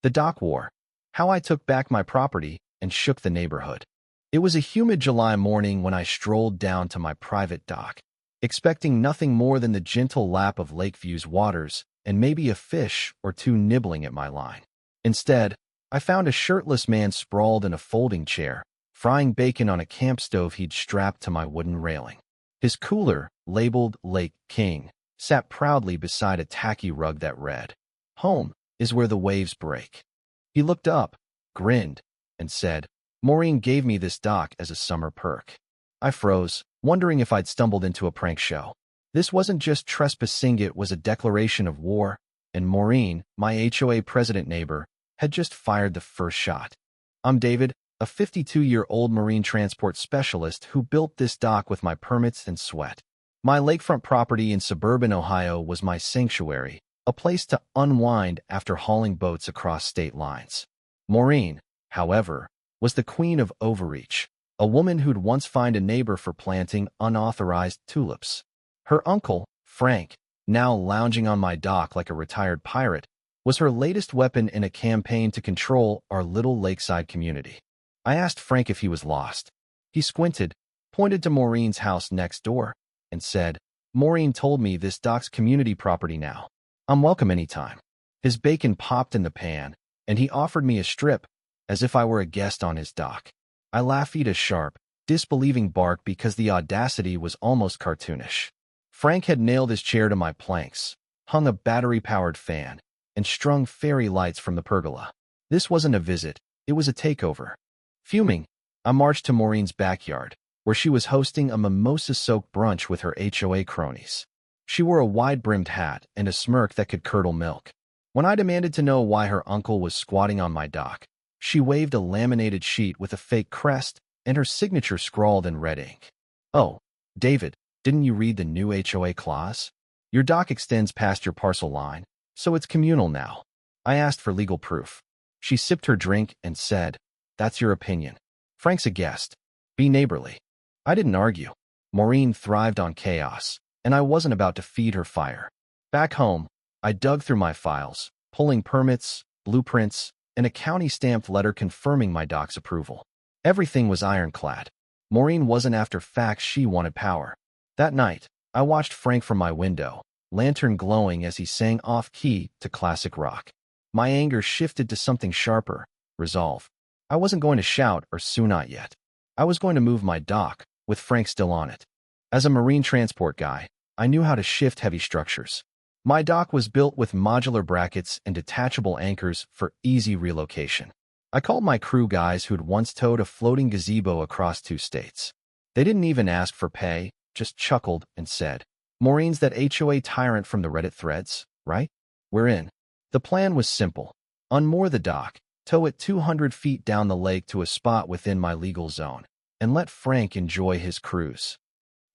The dock war. How I took back my property and shook the neighborhood. It was a humid July morning when I strolled down to my private dock, expecting nothing more than the gentle lap of Lakeview's waters and maybe a fish or two nibbling at my line. Instead, I found a shirtless man sprawled in a folding chair, frying bacon on a camp stove he'd strapped to my wooden railing. His cooler, labeled Lake King, sat proudly beside a tacky rug that read, "Home is where the waves break." He looked up, grinned, and said, "Maureen gave me this dock as a summer perk." I froze, wondering if I'd stumbled into a prank show. This wasn't just trespassing, it was a declaration of war, and Maureen, my HOA president neighbor, had just fired the first shot. I'm David, a 52-year-old marine transport specialist who built this dock with my permits and sweat. My lakefront property in suburban Ohio was my sanctuary, a place to unwind after hauling boats across state lines. Maureen, however, was the queen of overreach, a woman who'd once fined a neighbor for planting unauthorized tulips. Her uncle, Frank, now lounging on my dock like a retired pirate, was her latest weapon in a campaign to control our little lakeside community. I asked Frank if he was lost. He squinted, pointed to Maureen's house next door, and said, "Maureen told me this dock's community property now. I'm welcome anytime." His bacon popped in the pan, and he offered me a strip, as if I were a guest on his dock. I laughed a sharp, disbelieving bark because the audacity was almost cartoonish. Frank had nailed his chair to my planks, hung a battery-powered fan, and strung fairy lights from the pergola. This wasn't a visit, it was a takeover. Fuming, I marched to Maureen's backyard, where she was hosting a mimosa-soaked brunch with her HOA cronies. She wore a wide-brimmed hat and a smirk that could curdle milk. When I demanded to know why her uncle was squatting on my dock, she waved a laminated sheet with a fake crest and her signature scrawled in red ink. "Oh, David, didn't you read the new HOA clause? Your dock extends past your parcel line, so it's communal now." I asked for legal proof. She sipped her drink and said, "That's your opinion. Frank's a guest. Be neighborly." I didn't argue. Maureen thrived on chaos, and I wasn't about to feed her fire. Back home, I dug through my files, pulling permits, blueprints, and a county-stamped letter confirming my dock's approval. Everything was ironclad. Maureen wasn't after facts, she wanted power. That night, I watched Frank from my window, lantern glowing as he sang off-key to classic rock. My anger shifted to something sharper, resolve. I wasn't going to shout or sue, not yet. I was going to move my dock, with Frank still on it. As a marine transport guy, I knew how to shift heavy structures. My dock was built with modular brackets and detachable anchors for easy relocation. I called my crew guys who'd once towed a floating gazebo across 2 states. They didn't even ask for pay, just chuckled and said, "Maureen's that HOA tyrant from the Reddit threads, right? We're in." The plan was simple. Unmoor the dock, tow it 200 feet down the lake to a spot within my legal zone, and let Frank enjoy his cruise.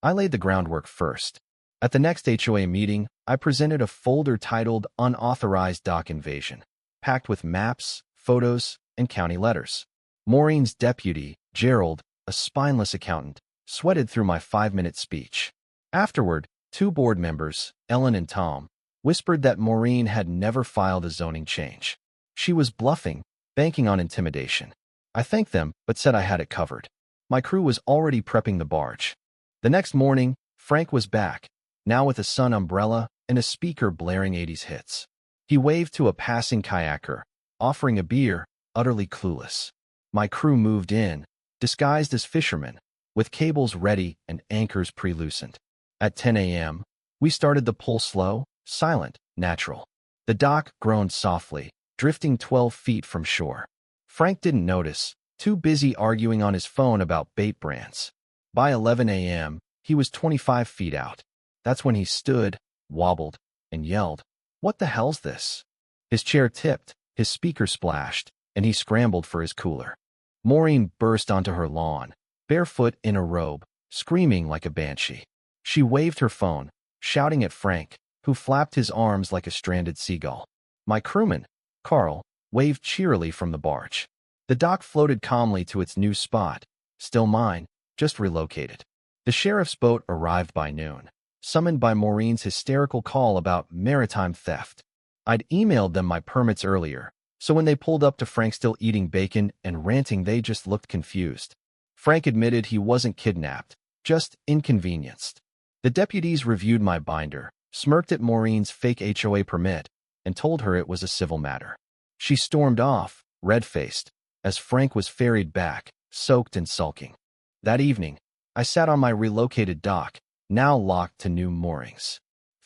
I laid the groundwork first. At the next HOA meeting, I presented a folder titled Unauthorized Dock Invasion, packed with maps, photos, and county letters. Maureen's deputy, Gerald, a spineless accountant, sweated through my 5-minute speech. Afterward, 2 board members, Ellen and Tom, whispered that Maureen had never filed a zoning change. She was bluffing, banking on intimidation. I thanked them, but said I had it covered. My crew was already prepping the barge. The next morning, Frank was back, now with a sun umbrella and a speaker blaring 80s hits. He waved to a passing kayaker, offering a beer, utterly clueless. My crew moved in, disguised as fishermen, with cables ready and anchors pre-loosened. At 10 a.m., we started the pull slow, silent, natural. The dock groaned softly, drifting 12 feet from shore. Frank didn't notice, too busy arguing on his phone about bait brands. By 11 a.m., he was 25 feet out. That's when he stood, wobbled, and yelled, "What the hell's this?" His chair tipped, his speaker splashed, and he scrambled for his cooler. Maureen burst onto her lawn, barefoot in a robe, screaming like a banshee. She waved her phone, shouting at Frank, who flapped his arms like a stranded seagull. My crewman, Carl, waved cheerily from the barge. The dock floated calmly to its new spot, still mine, just relocated. The sheriff's boat arrived by noon, summoned by Maureen's hysterical call about maritime theft. I'd emailed them my permits earlier, So when they pulled up to Frank still eating bacon and ranting, they just looked confused. Frank admitted he wasn't kidnapped, just inconvenienced. The deputies reviewed my binder, smirked at Maureen's fake HOA permit, and told her it was a civil matter. She stormed off, red-faced, as Frank was ferried back, soaked and sulking. That evening, I sat on my relocated dock, now locked to new moorings.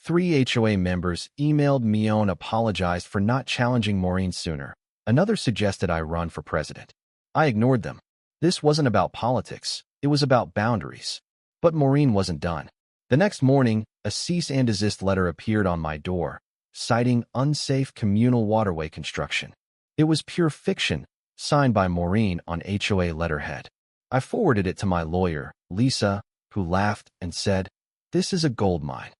3 HOA members emailed me and apologized for not challenging Maureen sooner. Another suggested I run for president. I ignored them. This wasn't about politics, it was about boundaries. But Maureen wasn't done. The next morning, a cease and desist letter appeared on my door, citing unsafe communal waterway construction. It was pure fiction, signed by Maureen on HOA letterhead. I forwarded it to my lawyer, Lisa, who laughed and said, "This is a gold mine."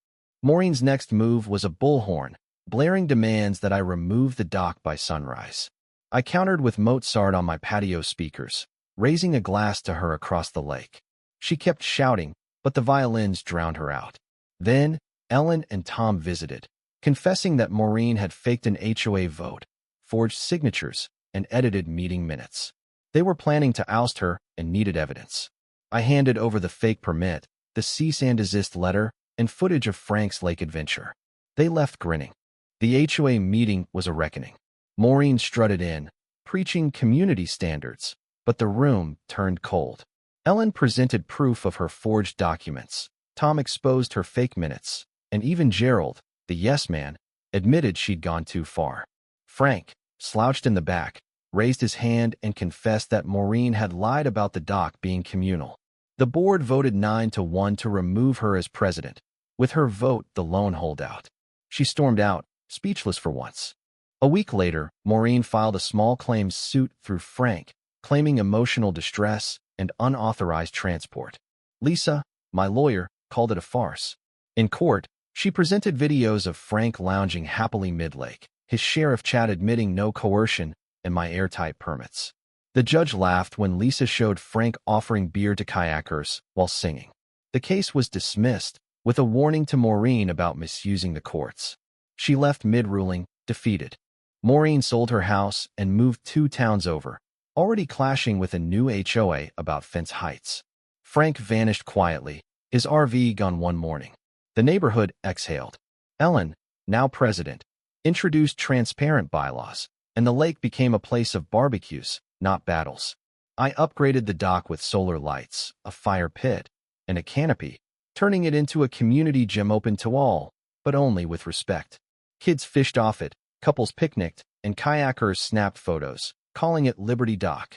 Maureen's next move was a bullhorn, blaring demands that I remove the dock by sunrise. I countered with Mozart on my patio speakers, raising a glass to her across the lake. She kept shouting, but the violins drowned her out. Then, Ellen and Tom visited, confessing that Maureen had faked an HOA vote, forged signatures, and edited meeting minutes. They were planning to oust her and needed evidence. I handed over the fake permit, the cease and desist letter, and footage of Frank's lake adventure. They left grinning. The HOA meeting was a reckoning. Maureen strutted in, preaching community standards, but the room turned cold. Ellen presented proof of her forged documents. Tom exposed her fake minutes, and even Gerald, the yes man, admitted she'd gone too far. Frank, slouched in the back, raised his hand and confessed that Maureen had lied about the dock being communal. The board voted 9-1 to remove her as president, with her vote the lone holdout. She stormed out, speechless for once. A week later, Maureen filed a small claims suit through Frank, claiming emotional distress and unauthorized transport. Lisa, my lawyer, called it a farce. In court, she presented videos of Frank lounging happily mid-lake, his sheriff chat admitting no coercion, and my airtight permits. The judge laughed when Lisa showed Frank offering beer to kayakers while singing. The case was dismissed, with a warning to Maureen about misusing the courts. She left mid-ruling, defeated. Maureen sold her house and moved 2 towns over, already clashing with a new HOA about fence heights. Frank vanished quietly, his RV gone one morning. The neighborhood exhaled. Ellen, now president, introduced transparent bylaws, and the lake became a place of barbecues, not battles. I upgraded the dock with solar lights, a fire pit, and a canopy, turning it into a community gym open to all, but only with respect. Kids fished off it, couples picnicked, and kayakers snapped photos, calling it Liberty Dock.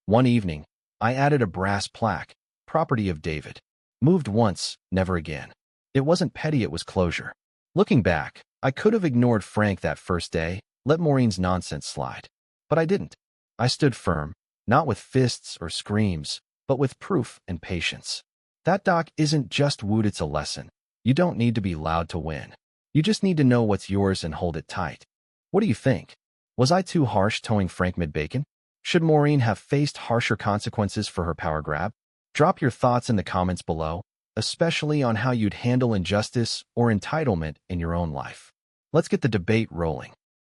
One evening, I added a brass plaque, property of David. Moved once, never again. It wasn't petty, it was closure. Looking back, I could have ignored Frank that first day, let Maureen's nonsense slide. But I didn't. I stood firm, not with fists or screams, but with proof and patience. That dock isn't just wood, it's a lesson. You don't need to be loud to win. You just need to know what's yours and hold it tight. What do you think? Was I too harsh towing Frank mid-bacon? Should Maureen have faced harsher consequences for her power grab? Drop your thoughts in the comments below, especially on how you'd handle injustice or entitlement in your own life. Let's get the debate rolling.